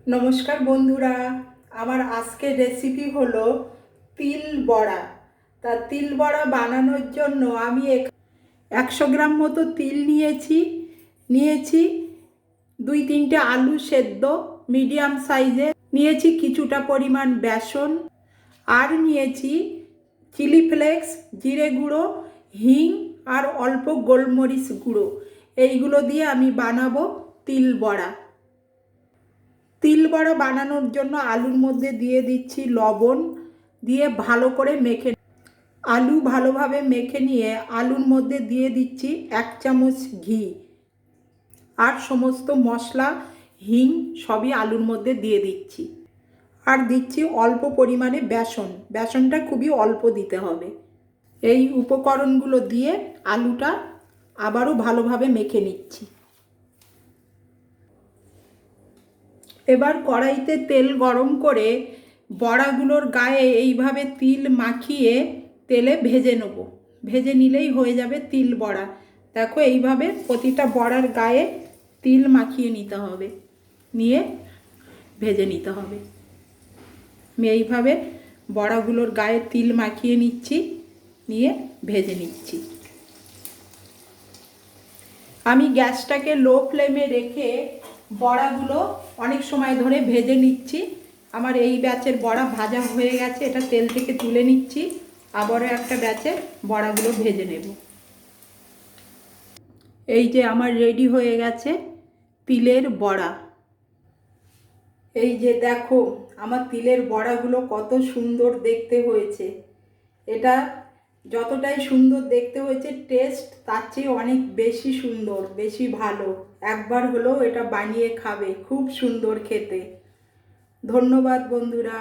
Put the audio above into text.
নমস্কার বন্ধুরা, আমার আজকের রেসিপি হলো তিল বড়া। তা তিল বড়া বানানোর জন্য আমি 100 গ্রাম মতো তিল নিয়েছি 2-3টে আলু সেদ্ধ মিডিয়াম সাইজে নিয়েছি, কিছুটা পরিমাণ বেসন, আর নিয়েছি চিলি ফ্লেক্স, জিরে গুঁড়ো, হিং আর অল্প গোলমরিচ গুঁড়ো। এইগুলো দিয়ে আমি বানাবো তিল বড়া। তিল বড়া বানানোর জন্য আলুর মধ্যে দিয়ে দিচ্ছি লবণ, দিয়ে ভালো করে আলু ভালোভাবে মেখে নিয়ে আলুর মধ্যে দিয়ে দিচ্ছি 1 চামচ ঘি, আর সমস্ত মশলা, হিং সবই আলুর মধ্যে দিয়ে দিচ্ছি। আর দিচ্ছি অল্প পরিমাণে বেসনটা খুবই অল্প দিতে হবে। এই উপকরণগুলো দিয়ে আলুটা আবারও ভালোভাবে মেখে নিচ্ছি। এবার কড়াইতে তেল গরম করে বড়াগুলোর গায়ে এইভাবে তিল মাখিয়ে তেলে ভেজে নেব। ভেজে নিলেই হয়ে যাবে তিল বড়া। দেখো, এইভাবে প্রতিটা বড়ার গায়ে তিল মাখিয়ে নিতে হবে, নিয়ে ভেজে নিতে হবে। আমি এইভাবে বড়াগুলোর গায়ে তিল মাখিয়ে নিচ্ছি, নিয়ে ভেজে নিচ্ছি। আমি গ্যাসটাকে লো ফ্লেমে রেখে বড়াগুলো অনেক সময় ধরে ভেজে নিচ্ছি। আমার এই ব্যাচের বড়া ভাজা হয়ে গেছে, এটা তেল থেকে তুলে নিচ্ছি। আবারও একটা ব্যাচে বড়াগুলো ভেজে নেব। এই যে আমার রেডি হয়ে গেছে তিলের বড়া। এই যে দেখো, আমার তিলের বড়াগুলো কত সুন্দর দেখতে হয়েছে। এটা যতটাই সুন্দর দেখতে হয়েছে, টেস্ট তার চেয়ে অনেক বেশি সুন্দর, বেশি ভালো। একবার হলেও এটা বানিয়ে খাবে, খুব সুন্দর খেতে। ধন্যবাদ বন্ধুরা।